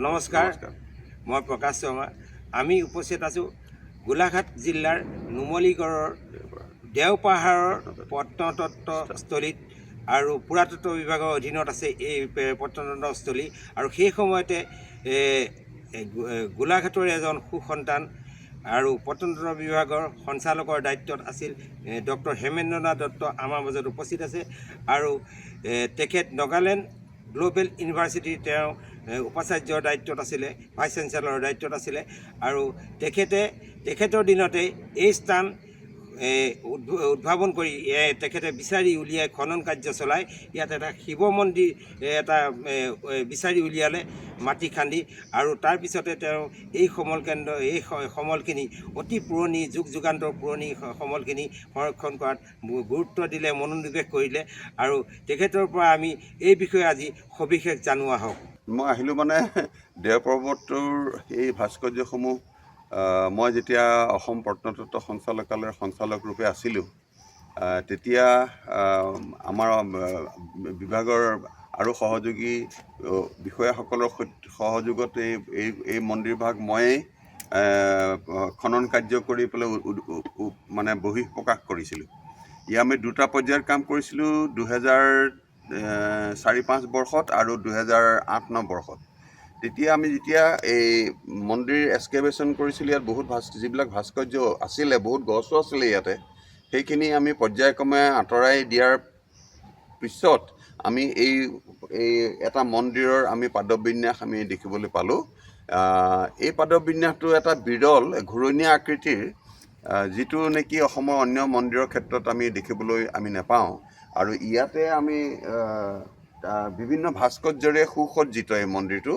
নমস্কাৰ, মই প্ৰকাশ শৰ্মা। আমি উপস্থিত আছোঁ গোলাঘাট জিলাৰ নুমলীগড়ৰ দেওপাহাৰৰ প্ৰত্নতত্ত্বস্থলীত আৰু পুৰাতত্ত্ব বিভাগৰ অধীনত আছে এই প্ৰত্নতত্ত্বস্থলী। আৰু সেই সময়তে গোলাঘাটৰ এজন সুসন্তান আৰু প্ৰত্নতত্ত্ব বিভাগৰ সঞ্চালকৰ দায়িত্বত আছিল ডক্টৰ হেমেন্দ্ৰনাথ দত্ত আমাৰ মাজত উপস্থিত আছে। আৰু তেখেত নাগালেণ্ড গ্লোবেল ইউনিভাৰ্চিটিৰ তেওঁ উপাচাৰ্যৰ দায়িত্বত আছিলে, ভাইচ চেঞ্চেলৰৰ দায়িত্বত আছিলে। আৰু তেখেতৰ দিনতে এই স্থান উদ্ভাৱন কৰি তেখেতে বিচাৰি উলিয়াই খনন কাৰ্য চলাই ইয়াত এটা শিৱ মন্দিৰ বিচাৰি উলিয়ালে মাটি খান্দি। আৰু তাৰপিছতে তেওঁ এই সমলখিনি অতি পুৰণি যুগান্তৰ পুৰণি সমলখিনি সংৰক্ষণ কৰাত গুৰুত্ব দিলে, মনোনিৱেশ কৰিলে। আৰু তেখেতৰ পৰা আমি এই বিষয়ে আজি সবিশেষ জানোৱা হওক। মই আহিলোঁ মানে দেও পৰ্বতৰ এই ভাস্কৰ্যসমূহ মই যেতিয়া অসম প্ৰত্নতত্ত্ব সঞ্চালকালয়ৰ সঞ্চালক ৰূপে আছিলোঁ তেতিয়া আমাৰ বিভাগৰ আৰু সহযোগী বিষয়াসকলৰ সহযোগত এই মন্দিৰভাগ ময়েই খনন কাৰ্য কৰি পেলাই মানে বহি প্ৰকাশ কৰিছিলোঁ। আমি দুটা পৰ্যায়ত কাম কৰিছিলোঁ, 2004-05 বৰ্ষত আৰু 2008-09 বৰ্ষত। তেতিয়া আমি যেতিয়া এই মন্দিৰ এক্সকেভেশ্যন কৰিছিলোঁ, ইয়াত বহুত যিবিলাক ভাস্কৰ্য আছিলে, বহুত গছো আছিলে ইয়াতে, সেইখিনি আমি পৰ্যায়ক্ৰমে আঁতৰাই দিয়াৰ পিছত আমি এই এটা মন্দিৰৰ আমি পাদবিন্যাস আমি দেখিবলৈ পালোঁ। এই পাদবিন্যাসটো এটা বিৰল ঘূৰণীয়া আকৃতিৰ, যিটো নেকি অসমৰ অন্য মন্দিৰৰ ক্ষেত্ৰত আমি দেখিবলৈ নাপাওঁ। আৰু ইয়াতে আমি বিভিন্ন ভাস্কৰ্যৰে সুসজ্জিত এই মন্দিৰটো।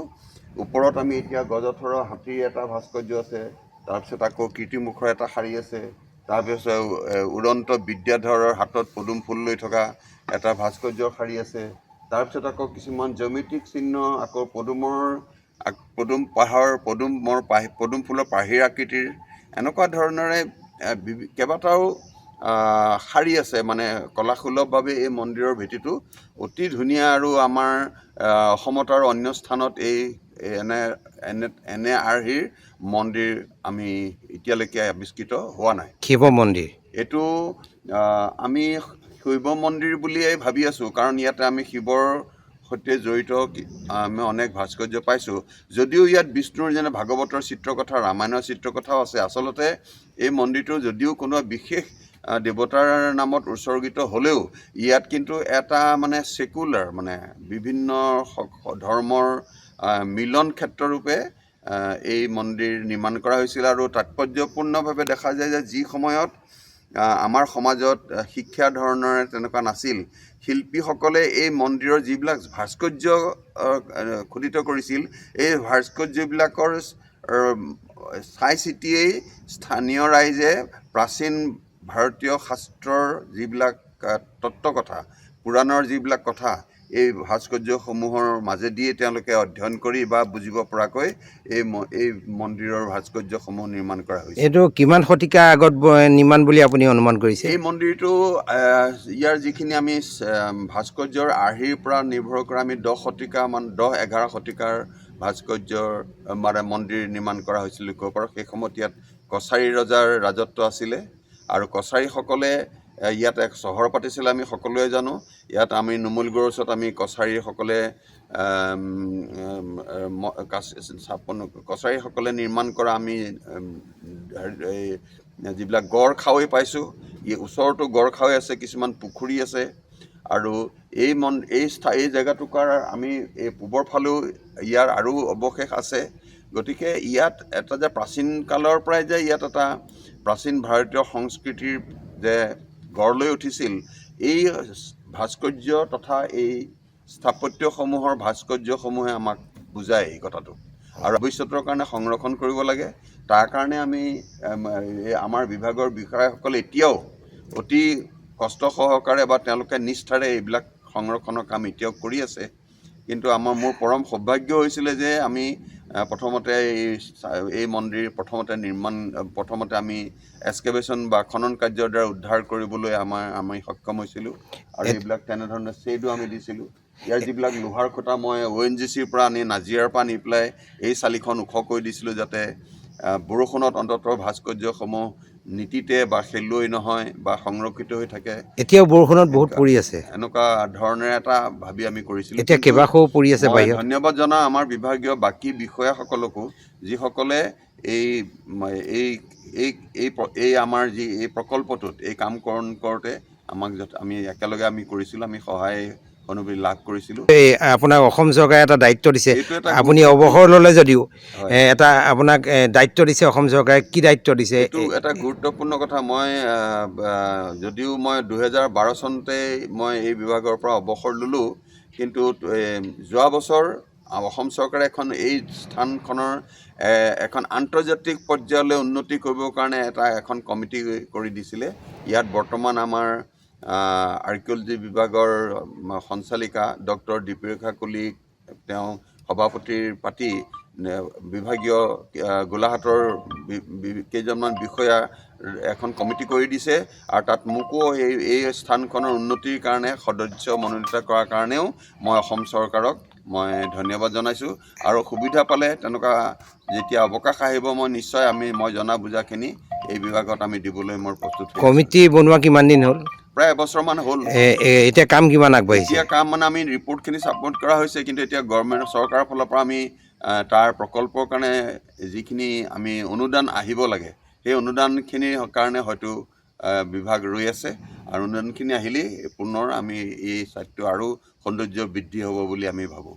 ওপৰত আমি এতিয়া গজথৰৰ হাতীৰ এটা ভাস্কৰ্য আছে, তাৰপিছত আকৌ কীৰ্তিমুখৰ এটা শাৰী আছে, তাৰপিছত উড়ন্ত বিদ্যাধৰৰ হাতত পদুম ফুল লৈ থকা এটা ভাস্কৰ্যৰ শাৰী আছে, তাৰপিছত আকৌ কিছুমান জ্যামিতিক চিহ্ন, আকৌ পদুম ফুলৰ পাহিৰ আকৃতিৰ, এনেকুৱা ধৰণেৰে কেইবাটাও শাৰী আছে। মানে কলাসুলভভাৱে এই মন্দিৰৰ ভেটিটো অতি ধুনীয়া। আৰু আমাৰ অসমত আৰু অন্য স্থানত এনে আৰ্হিৰ মন্দিৰ আমি এতিয়ালৈকে আৱিষ্কৃত হোৱা নাই। শিৱ মন্দিৰ এইটো আমি শৈৱ মন্দিৰ বুলিয়েই ভাবি আছোঁ, কাৰণ ইয়াতে আমি শিৱৰ সৈতে জড়িত আমি অনেক ভাস্কৰ্য পাইছোঁ। যদিও ইয়াত বিষ্ণুৰ যেনে ভাগৱতৰ চিত্ৰকথা, ৰামায়ণৰ চিত্ৰকথাও আছে। আচলতে এই মন্দিৰটো যদিও কোনোবা বিশেষ দেৱতাৰ নামত উৎসৰ্গিত হ'লেও ইয়াত কিন্তু এটা মানে ছেকুলাৰ, মানে বিভিন্ন ধৰ্মৰ মিলন ক্ষেত্ৰৰূপে এই মন্দিৰ নিৰ্মাণ কৰা হৈছিল। আৰু তাৎপৰ্যপূৰ্ণভাৱে দেখা যায় যে যি সময়ত আমাৰ সমাজত শিক্ষা ধৰণৰ তেনেকুৱা নাছিল, শিল্পীসকলে এই মন্দিৰৰ যিবিলাক ভাস্কৰ্য খোদিত কৰিছিল, এই ভাস্কৰ্যবিলাকৰ চাই চিতিয়েই স্থানীয় ৰাইজে প্ৰাচীন ভাৰতীয় শাস্ত্ৰৰ যিবিলাক তত্ত্বকথা, পুৰাণৰ যিবিলাক কথা, এই ভাস্কৰ্যসমূহৰ মাজেদিয়ে তেওঁলোকে অধ্যয়ন কৰি বা বুজিব পৰাকৈ এই মন্দিৰৰ ভাস্কৰ্যসমূহ নিৰ্মাণ কৰা হৈছে। এইটো কিমান শতিকা আগত নিৰ্মাণ বুলি আপুনি অনুমান কৰিছে? এই মন্দিৰটো ইয়াৰ যিখিনি আমি ভাস্কৰ্যৰ আৰ্হিৰ পৰা নিৰ্ভৰ কৰা আমি 10-11 শতিকাৰ ভাস্কৰ্যৰ মানে মন্দিৰ নিৰ্মাণ কৰা হৈছিল ক'ব পাৰোঁ। সেই সময়ত ইয়াত কছাৰী ৰজাৰ ৰাজত্ব আছিলে, আৰু কছাৰীসকলে ইয়াত এক চহৰ পাতিছিলে, আমি সকলোৱে জানো। ইয়াত আমি নুমলীগড়ৰ ওচৰত আমি কছাৰীসকলে নিৰ্মাণ কৰা আমি যিবিলাক গড় খাৱৈ পাইছোঁ, ওচৰতো গড় খাৱৈ আছে, কিছুমান পুখুৰী আছে। আৰু এই জেগাটুকুৰাৰ আমি এই পূবৰ ফালেও ইয়াৰ আৰু অৱশেষ আছে। গতিকে ইয়াত এটা যে প্ৰাচীন কালৰ পৰাই যে ইয়াত এটা প্ৰাচীন ভাৰতীয় সংস্কৃতিৰ যে গঢ় লৈ উঠিছিল, এই ভাস্কৰ্য তথা এই স্থাপত্যসমূহৰ ভাস্কৰ্যসমূহে আমাক বুজায় এই কথাটো। আৰু ভৱিষ্যতৰ কাৰণে সংৰক্ষণ কৰিব লাগে। তাৰ কাৰণে আমি আমাৰ বিভাগৰ বিষয়াসকলে এতিয়াও অতি কষ্ট সহকাৰে বা তেওঁলোকে নিষ্ঠাৰে এইবিলাক সংৰক্ষণৰ কাম এতিয়াও কৰি আছে। কিন্তু মোৰ পৰম সৌভাগ্য হৈছিলে যে আমি প্ৰথমতে এই মন্দিৰ প্ৰথমতে আমি এক্সকেভেশ্যন বা খনন কাৰ্যৰ দ্বাৰা উদ্ধাৰ কৰিবলৈ আমি সক্ষম হৈছিলোঁ। আৰু এইবিলাক তেনেধৰণে শ্বেডো আমি দিছিলোঁ। ইয়াৰ যিবিলাক লোহাৰ খুঁটা মই ONGCৰ পৰা আনি নাজিৰাৰ পৰা আনি পেলাই এই চালিখন ওখ কৰি দিছিলোঁ যাতে বৰষুণত অন্ততঃ ভাস্কৰ্যসমূহ নীতিতে বা খেলুৱৈ নহয় বা সংৰক্ষিত হৈ থাকে। এতিয়াও বৰষুণত বহুত পৰি আছে, এনেকুৱা ধৰণেৰে এটা ভাবি আমি কৰিছিলোঁ। এতিয়া কেইবাশো পৰি আছে মই বাহিৰত। ধন্যবাদ জনাওঁ আমাৰ বিভাগীয় বাকী বিষয়াসকলকো, যিসকলে এই আমাৰ যি এই প্ৰকল্পটোত এই কাম কৰোঁতে আমাক আমি একেলগে আমি কৰিছিলোঁ, আমি সহায় অনুভূতি লাভ কৰিছিলোঁ। এই আপোনাক অসম চৰকাৰে এটা দায়িত্ব দিছে, এইটো এটা আপুনি অৱসৰ ল'লে যদিও হয়। এটা আপোনাক দায়িত্ব দিছে অসম চৰকাৰে। কি দায়িত্ব দিছে? এইটো এটা গুৰুত্বপূৰ্ণ কথা। মই যদিও মই 2012 চনতে মই এই বিভাগৰ পৰা অৱসৰ ল'লোঁ, কিন্তু যোৱা বছৰ অসম চৰকাৰে এই স্থানখনৰ এখন আন্তৰ্জাতিক পৰ্যায়লৈ উন্নতি কৰিবৰ কাৰণে এখন কমিটি কৰি দিছিলে। ইয়াত বৰ্তমান আমাৰ আৰ্কিঅলজি বিভাগৰ সঞ্চালিকা ডক্টৰ দীপৰেখা কলিক তেওঁ সভাপতিৰ পাতি বিভাগীয় গোলাঘাটৰ কেইজনমান বিষয়া এখন কমিটি কৰি দিছে, আৰু তাত মোকো এই স্থানখনৰ উন্নতিৰ কাৰণে সদস্য মনোনীত কৰাৰ কাৰণেও মই অসম চৰকাৰক মই ধন্যবাদ জনাইছোঁ। আৰু সুবিধা পালে তেনেকুৱা যেতিয়া অৱকাশ আহিব মই জনা বুজাখিনি এই বিভাগত আমি দিবলৈ মোৰ প্ৰস্তুত। কমিটি বনোৱা কিমান দিন হ'ল? প্ৰায় এবছৰমান হ'ল। এতিয়া কাম কিমান আগবাঢ়িছে? এতিয়া কাম আমি ৰিপৰ্টখিনি ছাবমিট কৰা হৈছে, কিন্তু এতিয়া চৰকাৰৰ ফালৰ পৰা আমি তাৰ প্ৰকল্পৰ কাৰণে যিখিনি আমি অনুদান আহিব লাগে সেই অনুদানখিনিৰ কাৰণে হয়তো বিভাগ ৰৈ আছে, আৰু অনুদানখিনি আহিলেই পুনৰ আমি এই ছাইটটো আৰু সৌন্দৰ্য বৃদ্ধি হ'ব বুলি আমি ভাবোঁ।